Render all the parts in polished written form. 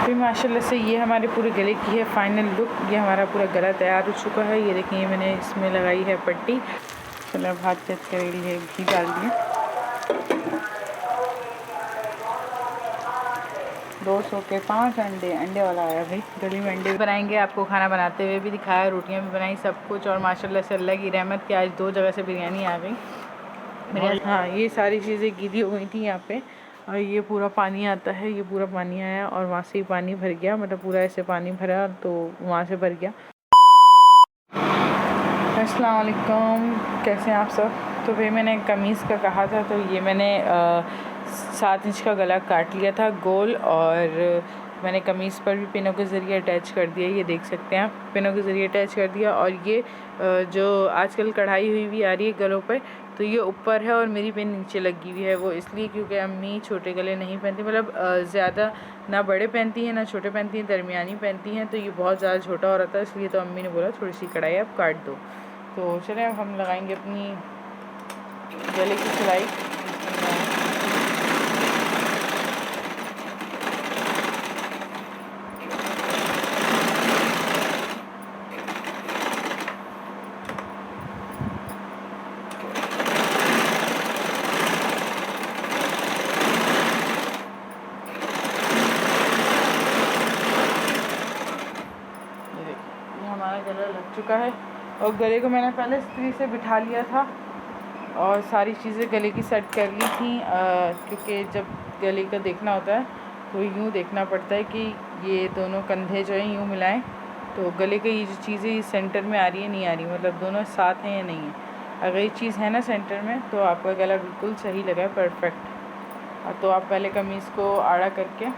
फिर माशाल्लाह से ये हमारे पूरे गले की है फाइनल लुक। ये हमारा पूरा गला तैयार हो चुका है। ये देखिए मैंने इसमें लगाई है पट्टी। चलो अब हाथ चेक कर लिए, घी डाल दिए। 200 के 5 अंडे वाला आया भाई। गली में अंडे बनाएंगे, आपको खाना बनाते हुए भी दिखाया, रोटियां भी बनाई, सब कुछ। और माशाल्लाह से अल्लाह की रहमत कि आज 2 जगह से बिरयानी आ गई मेरे। हाँ, ये सारी चीज़ें गीली हो गई थी यहाँ पे। और ये पूरा पानी आता है, ये पूरा पानी आया और वहाँ से ही पानी भर गया, मतलब पूरा ऐसे पानी भरा तो वहाँ से भर गया। अस्सलाम वालेकुम, कैसे हैं आप सब। तो भाई मैंने कमीज़ का कहा था, तो ये मैंने 7 इंच का गला काट लिया था गोल, और मैंने कमीज़ पर भी पिनों के ज़रिए अटैच कर दिया। ये देख सकते हैं आप, पिनों के ज़रिए अटैच कर दिया। और ये जो आजकल कढ़ाई हुई भी आ रही है गलों पर, तो ये ऊपर है और मेरी पिन नीचे लगी हुई है। वो इसलिए क्योंकि अम्मी छोटे गले नहीं पहनती, मतलब ज़्यादा ना बड़े पहनती हैं ना छोटे पहनती हैं, दरमियानी पहनती हैं। तो ये बहुत ज़्यादा छोटा हो रहा था, इसलिए तो अम्मी ने बोला थोड़ी सी कढ़ाई आप काट दो। तो चलें अब हम लगाएंगे अपनी गले की सिलाई। हमारा गला लग चुका है और गले को मैंने पहले इस्त्री से बिठा लिया था और सारी चीज़ें गले की सेट कर ली थी, क्योंकि जब गले का देखना होता है तो यूँ देखना पड़ता है कि ये दोनों कंधे जो हैं यूँ मिलाएं, तो गले की ये जो चीज़ें ये सेंटर में आ रही है नहीं आ रही, मतलब दोनों साथ हैं या नहीं है। अगर ये चीज़ है ना सेंटर में, तो आपका गला बिल्कुल सही लगा है, परफेक्ट। तो आप पहले कमीज़ को आड़ा करके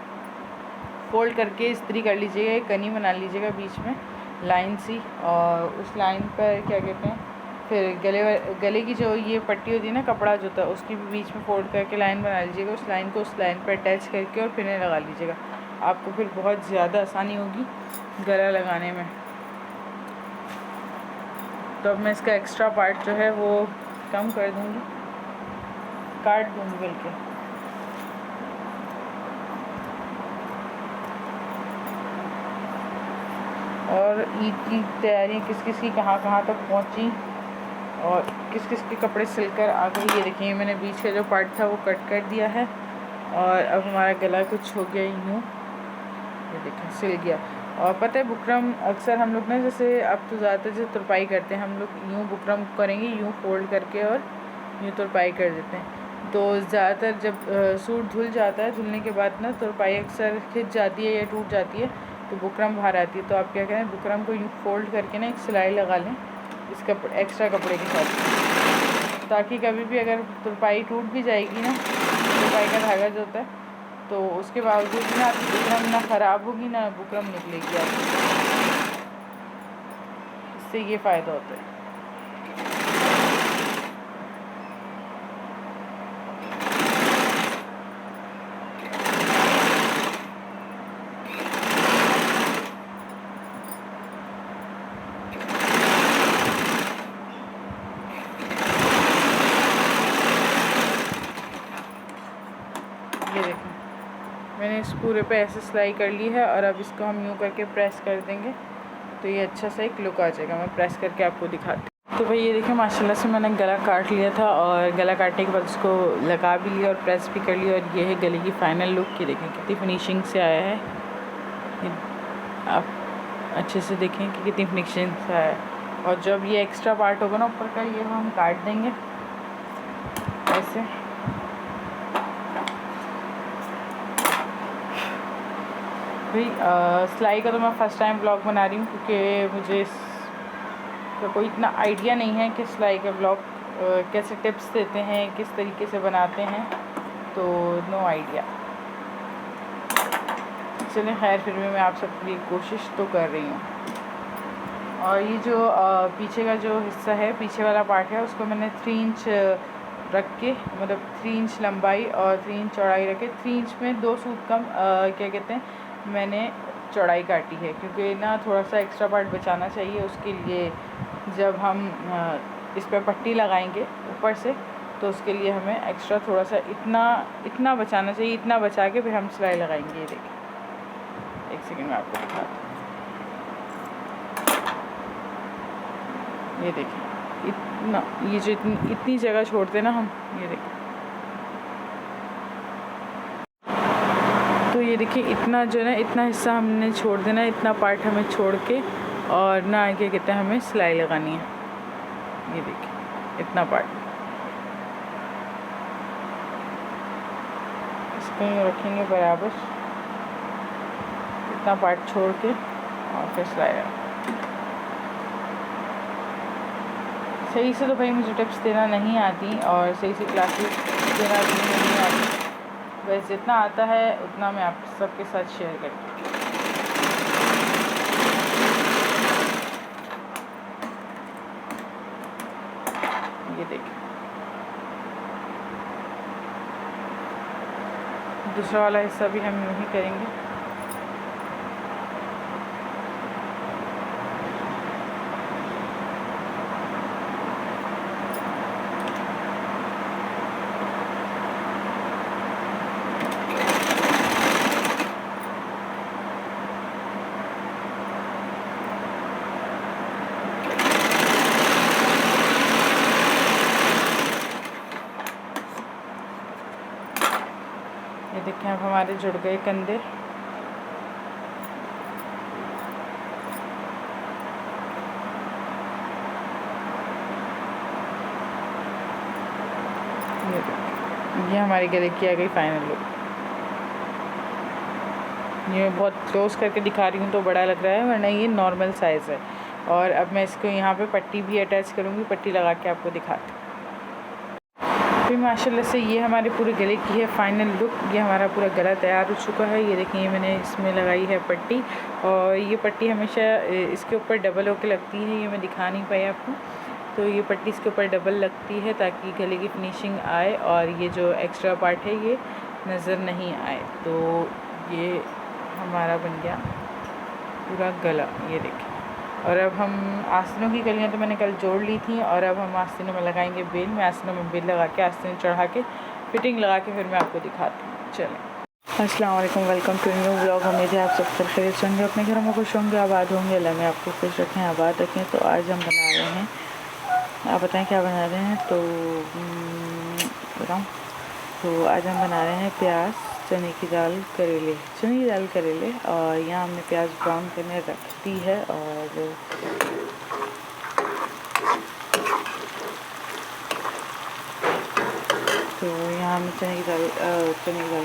फोल्ड करके इस्त्री कर लीजिएगा, एक कनी बना लीजिएगा बीच में लाइन सी, और उस लाइन पर क्या कहते हैं, फिर गले की जो ये पट्टी होती है ना, कपड़ा जो होता है, उसकी भी बीच में फोल्ड करके लाइन बना लीजिएगा। उस लाइन को उस लाइन पर अटैच करके और पिनें लगा लीजिएगा। आपको फिर बहुत ज़्यादा आसानी होगी गला लगाने में। तो अब मैं इसका एक्स्ट्रा पार्ट जो है वो कम कर दूँगी, काट दूँगी बल्कि। और ईद की तैयारियाँ किस किस की कहाँ तक पहुँची और किस किस के कपड़े सिलकर आ गए। ये देखिए मैंने बीच का जो पार्ट था वो कट कर दिया है और अब हमारा गला कुछ हो गया यूँ, ये देखें सिल गया। और पता है बुकरम अक्सर हम लोग ना, जैसे अब तो ज़्यादातर जैसे तुरपाई करते हैं हम लोग, यूँ बुकरम करेंगे, यूँ फोल्ड करके और यूँ तुरपाई कर देते हैं। तो ज़्यादातर जब सूट धुल जाता है, धुलने के बाद ना तुरपाई अक्सर खिंच जाती है या टूट जाती है, तो बुकरम बाहर आती है। तो आप क्या करें, बुकरम को यूँ फोल्ड करके ना एक सिलाई लगा लें इस एक्स्ट्रा कपड़े के साथ, ताकि कभी भी अगर तुरपाई टूट भी जाएगी ना, तुरपाई का धागा जो होता है, तो उसके बावजूद ना आपकी बुकरम ना ख़राब होगी ना बुकरम निकलेगी आपकी। इससे ये फ़ायदा होता है। ये देखें मैंने इस पूरे पे ऐसे सिलाई कर ली है और अब इसको हम यूँ करके प्रेस कर देंगे तो ये अच्छा सा एक लुक आ जाएगा। मैं प्रेस करके आपको दिखाती हूँ। तो भाई ये देखिए माशाल्लाह से मैंने गला काट लिया था और गला काटने के बाद उसको लगा भी लिया और प्रेस भी कर लिया, और ये है गले की फ़ाइनल लुक। ये देखें कितनी फिनिशिंग से आया है, आप अच्छे से देखें कि कितनी फिनिशिंग से आया है। और जब ये एक्स्ट्रा पार्ट होगा ना ऊपर का, ये हम काट देंगे ऐसे। भाई सिलाई का तो मैं फ़र्स्ट टाइम ब्लॉग बना रही हूँ, क्योंकि मुझे तो कोई इतना आइडिया नहीं है कि सिलाई का ब्लॉग कैसे टिप्स देते हैं, किस तरीके से बनाते हैं, तो नो आइडिया। चलें खैर, फिर भी मैं आप सबके लिए कोशिश तो कर रही हूँ। और ये जो पीछे का जो हिस्सा है, पीछे वाला पार्ट है, उसको मैंने 3 इंच रख के, मतलब 3 इंच लंबाई और 3 इंच चौड़ाई रख के, 3 इंच में 2 सूट कम क्या कहते हैं मैंने चौड़ाई काटी है, क्योंकि ना थोड़ा सा एक्स्ट्रा पार्ट बचाना चाहिए। उसके लिए जब हम इस पर पट्टी लगाएंगे ऊपर से, तो उसके लिए हमें एक्स्ट्रा थोड़ा सा इतना बचाना चाहिए, इतना बचा के फिर हम सिलाई लगाएंगे। ये देखिए सेकंड में आपको दिखाती हूँ। ये देखिए इतना, ये जो इतनी जगह छोड़ते ना हम, ये देखिए। तो ये देखिए इतना जो है इतना हिस्सा हमने छोड़ देना, इतना पार्ट हमें छोड़ के और ना आगे कहते हैं हमें सिलाई लगानी है। ये देखिए इतना पार्ट इसको रखेंगे बराबर, इतना पार्ट छोड़ के और फिर सिलाई लगा। सही से तो भाई मुझे टिप्स देना नहीं आती और सही से क्लासेस देना भी नहीं आती, बस जितना आता है उतना मैं आप सबके साथ शेयर करती हूँ। ये देखिए दूसरा वाला हिस्सा भी हम यूँ ही करेंगे। ये देखें अब हमारे जुड़ गए कंधे। ये हमारी गले की आ गई फाइनल लुक। ये मैं बहुत क्लोज करके दिखा रही हूँ तो बड़ा लग रहा है, वरना ये नॉर्मल साइज़ है। और अब मैं इसको यहाँ पे पट्टी भी अटैच करूँगी, पट्टी लगा के आपको दिखाती हूँ। फिर माशाल्लाह से ये हमारे पूरे गले की है फाइनल लुक। ये हमारा पूरा गला तैयार हो चुका है। ये देखिए मैंने इसमें लगाई है पट्टी, और ये पट्टी हमेशा इसके ऊपर डबल होकर लगती है, ये मैं दिखा नहीं पाई आपको। तो ये पट्टी इसके ऊपर डबल लगती है ताकि गले की फिनिशिंग आए और ये जो एक्स्ट्रा पार्ट है ये नज़र नहीं आए। तो ये हमारा बन गया पूरा गला। ये देखिए, और अब हम आस्तीनों की कलियाँ तो मैंने कल जोड़ ली थी, और अब हम आस्तीनों में लगाएंगे बेल। मैं आस्तीनों में बेल लगा के आस्तीन चढ़ा के फिटिंग लगा के फिर मैं आपको दिखाती हूँ। चलें, अस्सलाम वालेकुम, वेलकम टू न्यू व्लॉग। उम्मीद है आप सब सब खैरियत से होंगे, अपने घरों में खुश होंगे, आबाद होंगे। अल्लाह में आपको खुश रखें, आबाद रखें। तो आज हम बना रहे हैं, आप बताएं क्या बना रहे हैं? तो बताऊँ, तो आज हम बना रहे हैं प्याज, चने की दाल, करेले, चने की दाल करेले। और यहाँ हमने प्याज ब्राउन करने रख दी है, और तो यहाँ हमने चने की दाल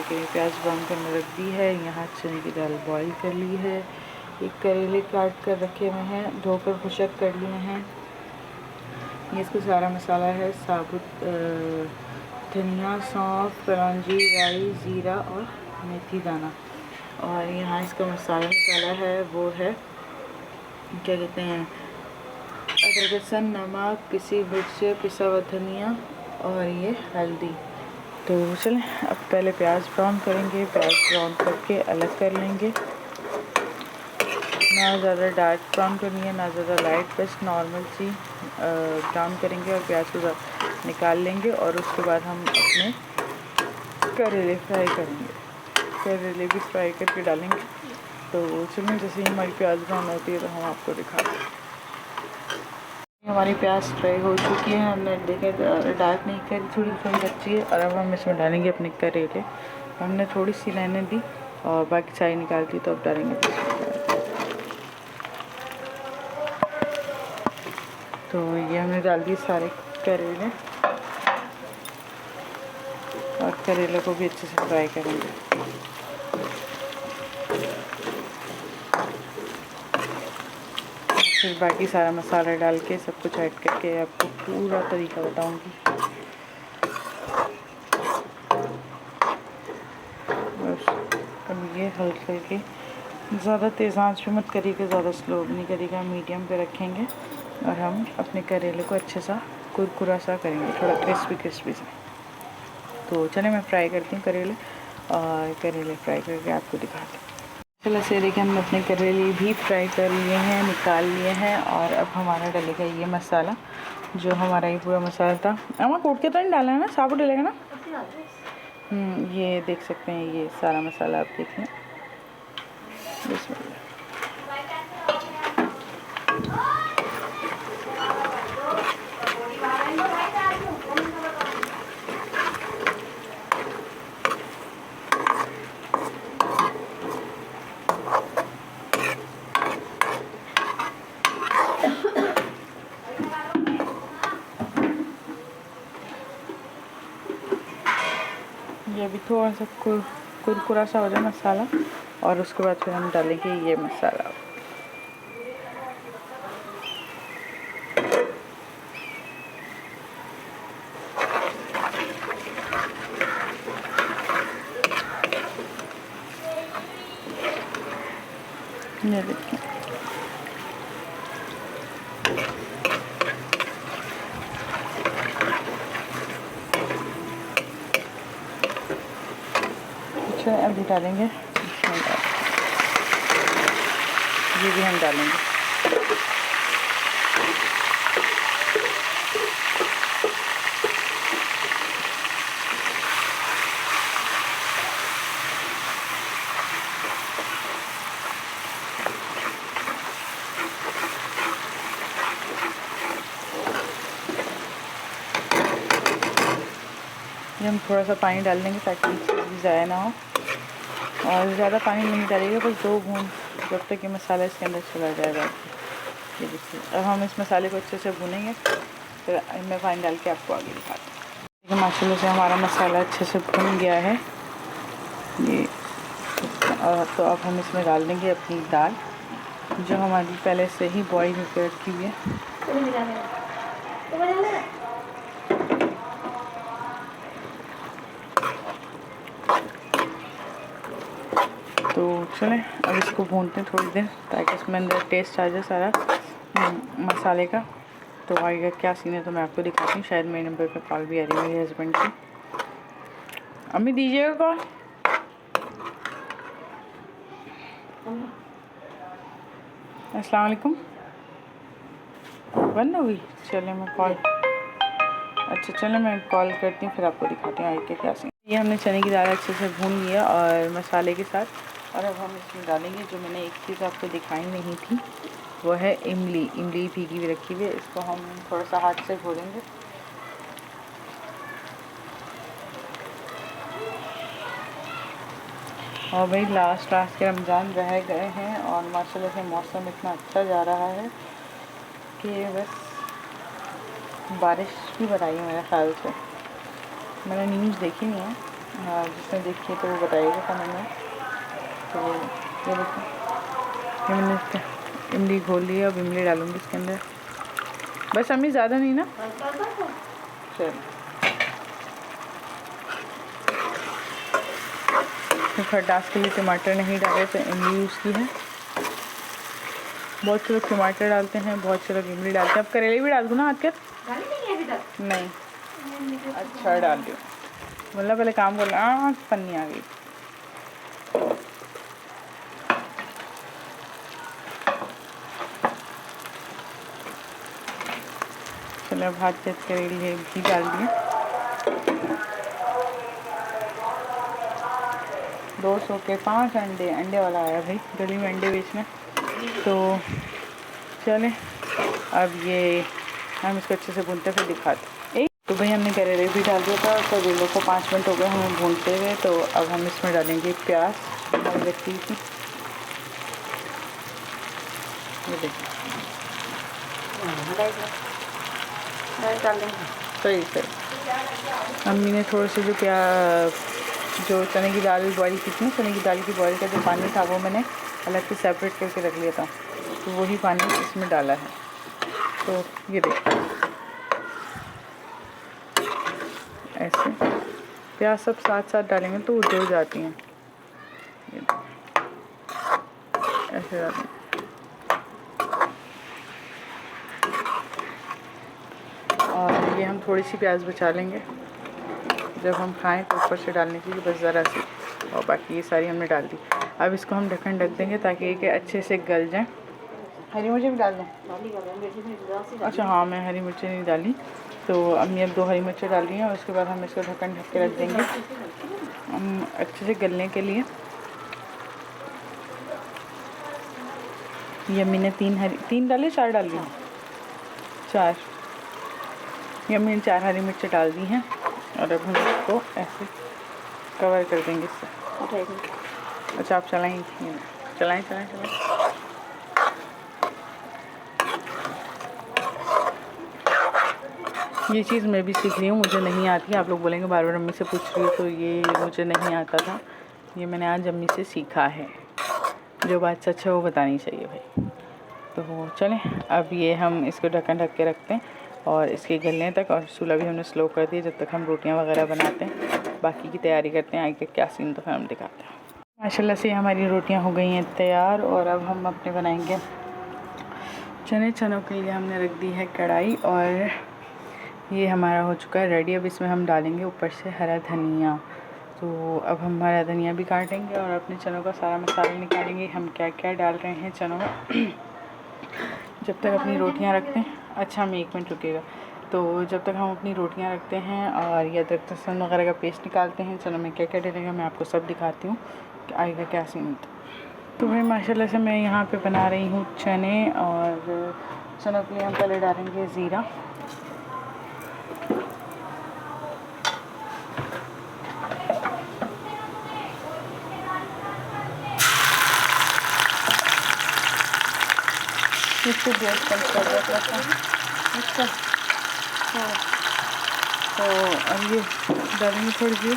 के लिए प्याज ब्राउन करने रख दी है। यहाँ चने की दाल बॉईल कर ली है। एक करेले काट कर रखे हुए हैं, धोकर खुशक कर लिए हैं। ये इसको सारा मसाला है, साबुत धनिया, सौंफ, कलौंजी, राई, ज़ीरा और मेथी दाना। और यहाँ इसका मसाला निकाला है, वो है क्या कहते हैं, अदरक, लहसुन, नमक, पिसी मिर्च, पिसा हुआ धनिया और ये हल्दी। तो चलें अब पहले प्याज ब्राउन करेंगे। प्याज ब्राउन करके अलग कर लेंगे, ना ज़्यादा डार्क ब्राउन करनी है ना ज़्यादा लाइट, बस नॉर्मल सी ब्राउन करेंगे और प्याज को निकाल लेंगे। और उसके बाद हम अपने करेले फ्राई करेंगे, करेले भी फ्राई करके डालेंगे। तो चलिए जैसे ही हमारी प्याज ब्राउन होती है तो हम आपको दिखाते हैं। हमारी प्याज फ्राई हो चुकी है, हमने देखे डार्क नहीं करी, थोड़ी थोड़ी कच्ची है। और अब हम इसमें डालेंगे अपने करेले। हमने थोड़ी सी रहने दी और बाकी सारी निकाल दी, तो अब डालेंगे। तो ये हमने डाल दिए सारे करेले, और करेले को भी अच्छे से फ्राई करेंगे। फिर बाकी सारा मसाला डाल के सब कुछ ऐड करके आपको पूरा तरीका बताऊंगी। बस अब ये हल्के हल्के, ज़्यादा तेज़ आंच पे मत करिएगा, ज़्यादा स्लो भी नहीं करिएगा, मीडियम पे रखेंगे। और हम अपने करेले को अच्छे सा कुरकुरा सा करेंगे, थोड़ा क्रिस्पी सा। तो चलिए मैं फ्राई करती हूँ करेले, और करेले फ्राई करके आपको दिखाती हूँ। चलो से देखिए हमने अपने करेले भी फ्राई कर लिए हैं, निकाल लिए हैं। और अब हमारा डलेगा ये मसाला, जो हमारा ये पूरा मसाला था। अमा कोट के तो नहीं डाला है ना, साबुत डलेगा ना? ये देख सकते हैं, ये सारा मसाला आप देख लें। बिस्मिल्लाह। ये भी थोड़ा सा कुरकुरा सा हो जाए मसाला, और उसके बाद फिर हम डालेंगे ये मसाला। ये देखिए, अच्छा अभी डालेंगे, ये भी हम डालेंगे। ये हम थोड़ा सा पानी डाल देंगे ताकि सब्ज़ी ज़ाया ना हो, और ज़्यादा पानी नहीं डालेंगे, बस 2 बूंद, जब तक कि मसाला इसके अंदर चला जाएगा। ये देखिए, अब हम इस मसाले को अच्छे से भूनेंगे, फिर मैं पानी डाल के आपको आगे दिखाती हूँ। देखिए माशाल्लाह से हमारा मसाला अच्छे से भुन गया है ये। और तो अब हम इसमें डाल देंगे अपनी दाल, जो हमारी पहले से ही बॉईल होकर रखी हुई है। तो चलें अब इसको भूनते हैं थोड़ी देर, ताकि इसमें अंदर टेस्ट आ जाए सारा मसाले का। तो आगे क्या सीन है तो मैं आपको दिखाती हूँ। शायद मेरे नंबर पे कॉल भी आ रही है मेरे हस्बैंड की। अम्मी दीजिएगा कॉल। अस्सलाम वालेकुम। बंद हो गई? चले मैं कॉल, अच्छा चलो मैं कॉल करती हूँ, फिर आपको दिखाती हूँ आगे क्या सीन। ये हमने चने की दाल अच्छे से भून लिया और मसाले के साथ, और अब हम इसमें डालेंगे जो मैंने एक चीज़ आपको दिखाई नहीं थी, वो है इमली। इमली भीगी हुई रखी हुई है, इसको हम थोड़ा सा हाथ से घोलेंगे। और भाई लास्ट के रमज़ान रह गए हैं, और माशाल्लाह से मौसम इतना अच्छा जा रहा है कि बस बारिश भी बताई है मेरे ख्याल से। मैंने न्यूज़ देखी नहीं है, हाँ जिसने देखी है तो वो बताइएगा कमेंट में। तो ये देखिए, ये मैंने इमली घोल ली है, अब इमली डालूँगी इसके अंदर। बस अम्मी ज़्यादा नहीं ना, चल खटास के लिए टमाटर नहीं डाले तो इमली यूज़ की है। बहुत से लोग टमाटर डालते हैं, बहुत से लोग इमली डालते हैं। अब करेले भी डाल दूँ ना आकर? नहीं, अच्छा डाल दो, मतलब पहले काम कर लो। पन्नी आ गई। चलो अब हाथ चेक करेले घी डाल दिए। 200 के 5 अंडे वाला आया भाई, गली में अंडे बेचना। तो चलें अब ये हम इसको अच्छे से भूनते फिर दिखाते। तो भाई हमने करेले भी डाल दिया था, करेलों को 5 मिनट हो गए हमें भूनते हुए। तो अब हम इसमें डालेंगे प्याज रखी थी, ये देखिए सही सही। अम्मी ने थोड़े से जो चने की दाल बॉईल की थी, चने की दाल की बॉईल का जो पानी था वो मैंने अलग से सेपरेट करके रख लिया था, तो वही पानी इसमें डाला है। तो ये देखिए ऐसे प्याज सब साथ साथ डालेंगे तो वो जुड़ जाती हैं, ऐसे डालेंगे। और ये हम थोड़ी सी प्याज बचा लेंगे जब हम खाएं तो ऊपर से डालने के लिए, बस ज़रा सी, और बाकी ये सारी हमने डाल दी। अब इसको हम ढक्कन ढक देंगे ताकि ये अच्छे से गल जाए। हरी मिर्ची भी डाल दें? अच्छा हाँ, मैं हरी मिर्ची नहीं डाली, तो अम्मी अब 2 हरी मिर्ची डाल रही हैं, और उसके बाद हम इसको ढक्कन ढक के रख देंगे अच्छे से गलने के लिए। यम्मी ने तीन डाले, 4 डाल दी, 4। यम्मी ने 4 हरी मिर्च डाल दी हैं और अब हम इसको ऐसे कवर कर देंगे इससे। अच्छा आप चलाएँ चलाएँ चलाएँ चलाएँ। ये चीज़ मैं भी सीख रही हूँ, मुझे नहीं आती। आप लोग बोलेंगे बार बार अम्मी से पूछ रही हो, तो ये मुझे नहीं आता था, ये मैंने आज अम्मी से सीखा है। जो बात सच है वो बतानी चाहिए भाई। तो चलें अब ये हम इसको ढक्कन ढक के रखते हैं और इसके गलने तक, और चूल्हा भी हमने स्लो कर दिया जब तक हम रोटियां वगैरह बनाते हैं, बाकी की तैयारी करते हैं। आगे क्या सीन तो फिर हम दिखाते हैं। माशाल्लाह से हमारी रोटियां हो गई हैं तैयार और अब हम अपने बनाएंगे चनों के लिए हमने रख दी है कढ़ाई और ये हमारा हो चुका है रेडी। अब इसमें हम डालेंगे ऊपर से हरा धनिया। तो अब हम हरा धनिया भी काटेंगे और अपने चनों का सारा मसाला निकालेंगे, हम क्या क्या डाल रहे हैं चनों में। जब तक अपनी रोटियां रखते हैं, अच्छा हम 1 मिनट रुकेगा। तो जब तक हम अपनी रोटियां रखते हैं और ये अदरक लहसुन वगैरह का पेस्ट निकालते हैं, चनों में क्या क्या डलेगा मैं आपको सब दिखाती हूँ कि आएगा क्या सीन होता है। तो भाई माशाल्लाह से मैं यहाँ पे बना रही हूँ चने, और चनों के लिए हम पहले डालेंगे ज़ीरा। इसको गैस कम कर देता था इसका। तो अब ये डालेंगे थोड़ी सी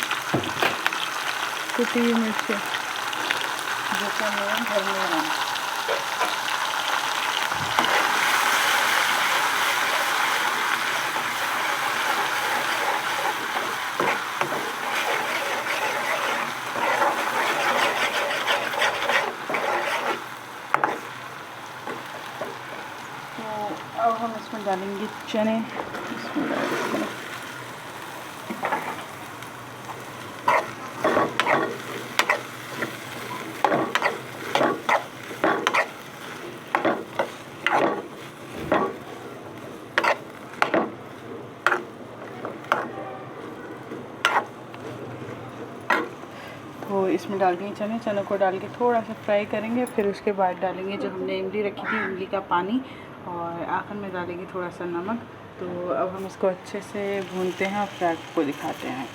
कुटी हुई मिर्च, जो कि हम घर में बनाएंगे। अब हम इसमें डालेंगे चने। तो इसमें डाल देंगे चनों को डाल के थोड़ा सा फ्राई करेंगे, फिर उसके बाद डालेंगे जो हमने इमली रखी थी, इमली का पानी, और आखिर में डालेंगे थोड़ा सा नमक। तो अब हम इसको अच्छे से भूनते हैं और फिर आपको दिखाते हैं।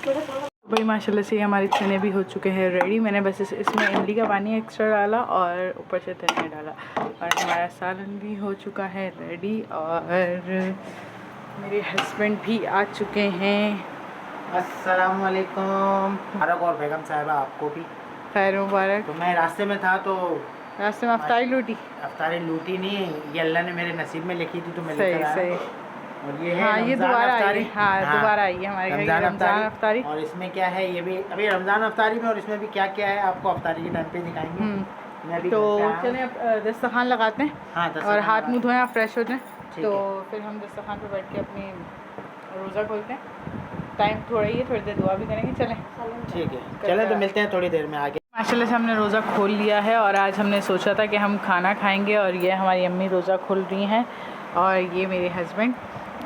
भाई माशाल्लाह से हमारे चने भी हो चुके हैं रेडी। मैंने बस इसमें इमली का पानी एक्स्ट्रा डाला और ऊपर से धनिया डाला, और हमारा सालन भी हो चुका है रेडी। और मेरे हस्बैंड भी आ चुके हैं। अस्सलाम वालेकुम। मुबारक, और बेगम साहिबा आपको भी खैर मुबारक। तो मैं रास्ते में था, तो रास्ते में अफ्तारी लूटी। अफ्तारी लूटी नहीं, ये अल्लाह ने मेरे नसीब में लिखी थी तो मैं लेकर आया। सही। और ये है हाँ, ये दोबारा आई। हाँ, दोबारा आई है हमारे घर रमज़ान अफ्तारी। और इसमें क्या है, ये भी अभी रमज़ान अफ्तारी में, और इसमें भी क्या क्या है आपको अफ्तारी के टाइम पे दिखाएंगे। मैं भी तो चलिए अब दस्तरखान लगाते हैं। हाँ, और हाथ मुँह धोएं, आप फ्रेश हो जाएं, तो फिर हम दस्तरखान पे बैठ के अपनी रोज़ा खोलते हैं। टाइम थोड़ा ही है, थोड़ी देर दुआ भी करेंगे। चलें ठीक है, चलें तो मिलते हैं थोड़ी देर में आगे। माशाल्लाह से हमने रोज़ा खोल लिया है और आज हमने सोचा था कि हम खाना खाएंगे, और ये हमारी अम्मी रोज़ा खोल रही हैं और ये मेरे हस्बैंड।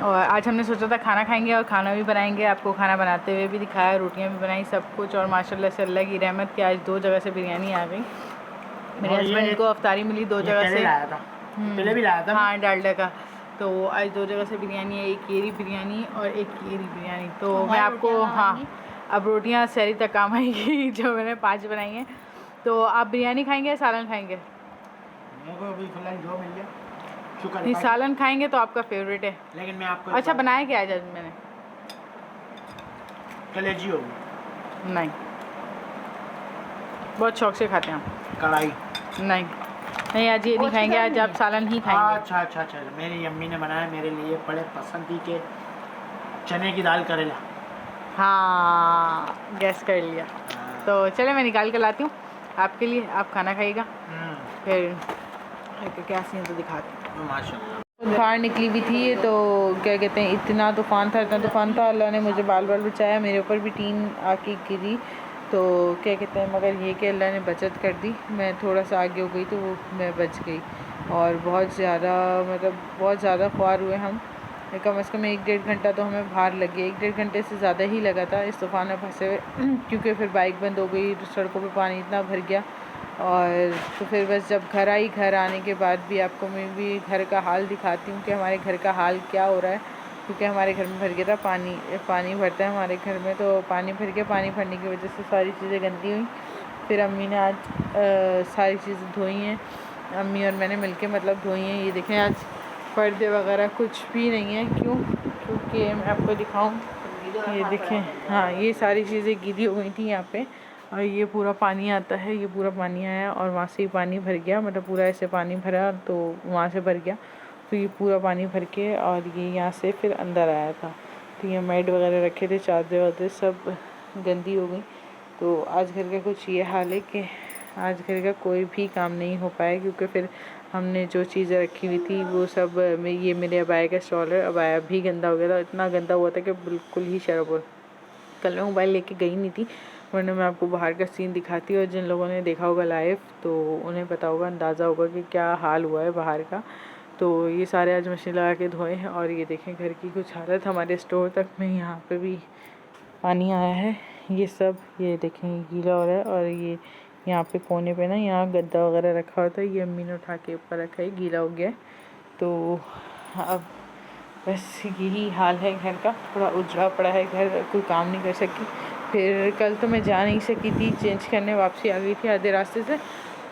और आज हमने सोचा था खाना खाएंगे और खाना भी बनाएंगे, आपको खाना बनाते हुए भी दिखाया, रोटियां भी बनाई, सब कुछ। और माशाल्लाह से अल्लाह की रहमत कि आज 2 जगह से बिरयानी आ गई। मेरे हस्बैंड को अफ्तारी मिली 2 जगह से, पहले भी लाया था। हाँ, डालडा का। तो आज 2 जगह से बिरयानी है, एक येरी बिरयानी और एक येरी बिरयानी। तो मैं आपको, हाँ, अब रोटियां सहरी तक काम आएंगी जो मैंने 5 बनाई हैं। तो आप बिरयानी खाएंगे या सालन खाएंगे? जो मिल गया नहीं, सालन खाएंगे तो आपका फेवरेट है। लेकिन मैं आपको अच्छा बनाया क्या आज मैंने? कलेजी होगी। नहीं, बहुत शौक से खाते हैं हम। कढ़ाई नहीं नहीं, आज ये नहीं खाएंगे, आज आप सालन ही खाएंगे। अच्छा अच्छा अच्छा, मेरी अम्मी ने बनाया मेरे लिए बड़े पसंद के चने की दाल करेला। हाँ, गैस कर लिया। तो चले मैं निकाल के लाती हूँ आपके लिए, आप खाना खाइएगा, फिर क्या सीन तो दिखाती हूँ। माशाल्लाह बाहर निकली हुई थी, तो क्या कहते हैं, इतना तूफ़ान था, अल्लाह ने मुझे बाल बचाया। मेरे ऊपर भी टीन आके गिरी, तो क्या कहते हैं, मगर ये कि अल्लाह ने बचत कर दी। मैं थोड़ा सा आगे हो गई तो वो मैं बच गई, और बहुत ज़्यादा, मतलब बहुत ज़्यादा ख्वार हुए हम। कम से कम 1-1.5 घंटा तो हमें बाहर लगे, 1-1.5 घंटे से ज़्यादा ही लगा था इस तूफ़ान में फंसे हुए क्योंकि फिर बाइक बंद हो गई, सड़कों पे पानी इतना भर गया और तो फिर बस जब घर आई, घर आने के बाद भी आपको मैं भी घर का हाल दिखाती हूँ कि हमारे घर का हाल क्या हो रहा है, क्योंकि हमारे घर में भर गया था पानी भरता है हमारे घर में, तो पानी भर के पानी भरने की वजह से सारी चीज़ें गंदी हुई। फिर अम्मी ने आज सारी चीज़ें धोई हैं, अम्मी और मैंने मिलके मतलब धोई हैं। ये देखें आज पर्दे वगैरह कुछ भी नहीं है, क्यों? क्योंकि मैं आपको दिखाऊं, ये देखें, हाँ ये सारी चीज़ें गीली हो गई थी यहाँ पे, और ये पूरा पानी आता है, ये पूरा पानी आया और वहाँ से ही पानी भर गया, मतलब पूरा ऐसे पानी भरा तो वहाँ से भर गया, तो ये पूरा पानी भर के और ये यहाँ से फिर अंदर आया था। तो ये मैट वगैरह रखे थे, चादरें वादरें सब गंदी हो गई। तो आज घर का कुछ ये हाल है कि आज घर का कोई भी काम नहीं हो पाया, क्योंकि फिर हमने जो चीज़ें रखी हुई थी वो सब ये मेरे अबाया का स्टॉल है, अबाया भी गंदा हो गया था, इतना गंदा हुआ था कि बिल्कुल ही शराब। कल मैं मोबाइल लेके गई नहीं थी, वरना मैं आपको बाहर का सीन दिखाती, और जिन लोगों ने देखा होगा लाइव तो उन्हें पता होगा, अंदाज़ा होगा कि क्या हाल हुआ है बाहर का। तो ये सारे आज मशीन लगा के धोए हैं, और ये देखें घर की कुछ हालत, हमारे स्टोर तक में यहाँ पे भी पानी आया है। ये सब ये देखें गीला हो रहा है, और ये यहाँ पे कोने पे ना यहाँ गद्दा वगैरह रखा होता है, ये अम्मी ने उठा के ऊपर रखा है, गीला हो गया है। तो अब बस यही हाल है घर का, थोड़ा उजड़ा पड़ा है घर, कोई काम नहीं कर सकी। फिर कल तो मैं जा नहीं सकी थी चेंज करने, वापसी आ गई थी आधे रास्ते से,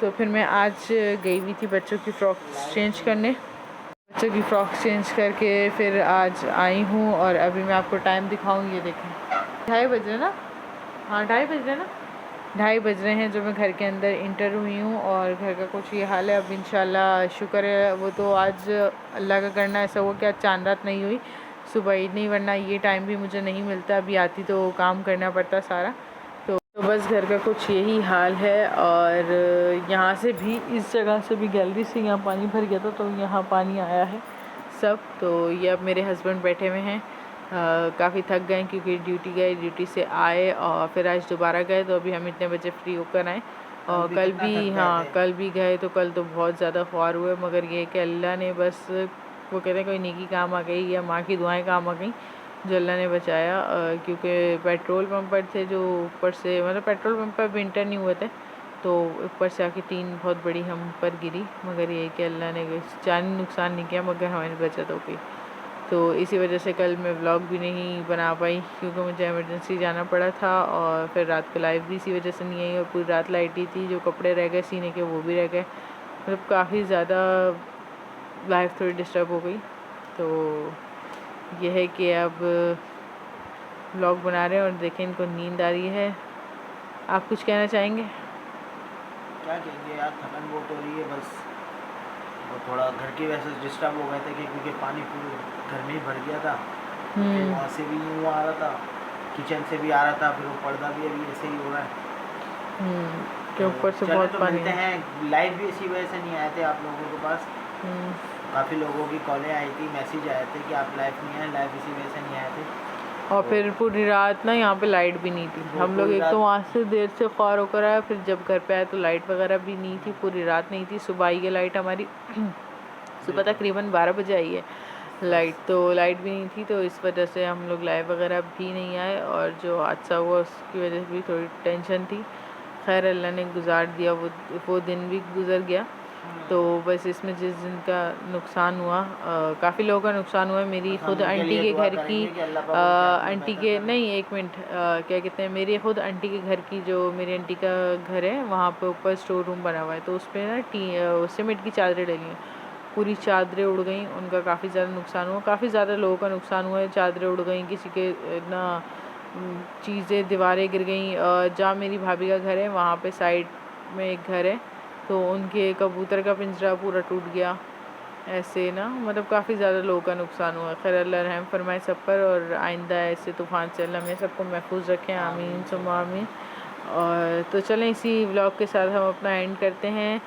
तो फिर मैं आज गई हुई थी बच्चों की फ़्रॉक चेंज करने, बच्चों की फ़्रॉक चेंज करके फिर आज आई हूँ। और अभी मैं आपको टाइम दिखाऊँ, ये देखें 2:30 बज रहे ना, हाँ 2:30 बज रहे ना, 2:30 बज रहे हैं जो मैं घर के अंदर इंटर हुई हूँ, और घर का कुछ ये हाल है। अब इंशाल्लाह शुक्र है, वो तो आज अल्लाह का करना ऐसा हुआ कि आज चांद रात नहीं हुई, सुबह ईद नहीं, वरना ये टाइम भी मुझे नहीं मिलता, अभी आती तो काम करना पड़ता सारा। तो बस घर का कुछ यही हाल है। और यहाँ से भी, इस जगह से भी, गैलरी से यहाँ पानी भर गया था, तो यहाँ पानी आया है सब। तो ये अब मेरे हस्बैंड बैठे हुए हैं, काफ़ी थक गए क्योंकि ड्यूटी गए, ड्यूटी से आए और फिर आज दोबारा गए, तो अभी हम इतने बजे फ्री होकर आए। और कल भी, हाँ कल भी गए, तो कल तो बहुत ज़्यादा ख्वार हुए, मगर ये कि अल्लाह ने बस, वो कहते हैं कोई नेकी काम आ गई या माँ की दुआएं काम आ गई, जो अल्लाह ने बचाया। क्योंकि पेट्रोल पंप पर थे जो ऊपर से, मतलब पेट्रोल पंप पर विंटर नहीं हुए थे, तो ऊपर से आके टीन बहुत बड़ी हम पर गिरी, मगर ये कि अल्लाह ने जानी नुकसान नहीं किया, मगर हमारी बचत हो गई। तो इसी वजह से कल मैं व्लॉग भी नहीं बना पाई, क्योंकि मुझे इमरजेंसी जाना पड़ा था, और फिर रात को लाइव भी इसी वजह से नहीं आई, और पूरी रात लाइट ही थी, जो कपड़े रह गए सीने के वो भी रह गए, मतलब काफ़ी ज़्यादा लाइफ थोड़ी डिस्टर्ब हो गई। तो यह है कि अब व्लॉग बना रहे हैं, और देखें इनको नींद आ रही है। आप कुछ कहना चाहेंगे? क्या कहेंगे यार, थकन बहुत हो रही है बस, वो थोड़ा घर की वजह से डिस्टर्ब हो गए थे क्योंकि पानी पूरे घर में ही भर गया था, तो वहाँ से भी यूँ आ रहा था, किचन से भी आ रहा था, फिर वो पर्दा भी अभी ऐसे ही हो रहा है। के ऊपर से बहुत तो पानी मिलते हैं, लाइव भी इसी वजह से नहीं आए थे आप लोगों के पास। काफ़ी लोगों की कॉलें आई थी, मैसेज आए थे कि आप लाइव नहीं आए, लाइव इसी वजह से नहीं आए थे। और फिर पूरी रात ना यहाँ पे लाइट भी नहीं थी, हम लोग एक तो वहाँ से देर से ख्वार होकर आए, फिर जब घर पे आए तो लाइट वगैरह भी नहीं थी, पूरी रात नहीं थी। सुबह आई है लाइट हमारी सुबह तकरीबन 12 बजे आई है लाइट, तो लाइट भी नहीं थी, तो इस वजह से हम लोग लाइव वगैरह भी नहीं आए, और जो हादसा हुआ उसकी वजह से भी थोड़ी टेंशन थी। खैर अल्लाह ने गुजार दिया, वो दिन भी गुजर गया। तो बस इसमें जिस दिन का नुकसान हुआ, काफ़ी लोगों का नुकसान हुआ है। मेरी खुद आंटी के घर की, आंटी के नहीं, एक मिनट, क्या कहते हैं, मेरे खुद आंटी के घर की, जो मेरी आंटी का घर है वहाँ पे ऊपर स्टोर रूम बना हुआ है, तो उस पर ना सीमेंट की चादरें डली हैं, पूरी चादरें उड़ गई, उनका काफ़ी ज़्यादा नुकसान हुआ, काफ़ी ज़्यादा लोगों का नुकसान हुआ है। चादरें उड़ गई, किसी के ना चीज़ें, दीवारें गिर गई। जहाँ मेरी भाभी का घर है वहाँ पे साइड में एक घर है, तो उनके कबूतर का पिंजरा पूरा टूट गया, ऐसे ना, मतलब काफ़ी ज़्यादा लोगों का नुकसान हुआ। खैर अल्लाह रहम फरमाए सब पर, और आइंदा ऐसे तूफ़ान से अल्लाह में सबको महफूज रखें, आमीन सुम्मा आमीन। और तो चलें इसी व्लॉग के साथ हम अपना एंड करते हैं,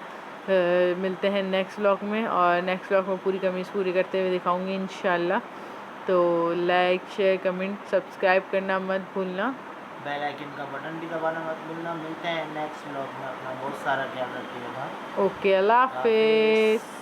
मिलते हैं नेक्स्ट व्लॉग में, और नेक्स्ट व्लॉग में पूरी कमीज़ पूरी करते हुए दिखाऊंगी इंशाल्लाह। तो लाइक शेयर कमेंट सब्सक्राइब करना मत भूलना, बेल आइकन का बटन भी दबाना मत भूलना। मिलते हैं नेक्स्ट व्लॉग में, अपना बहुत सारा ख्याल रखिएगा। ओके, अल्लाह हाफिज़।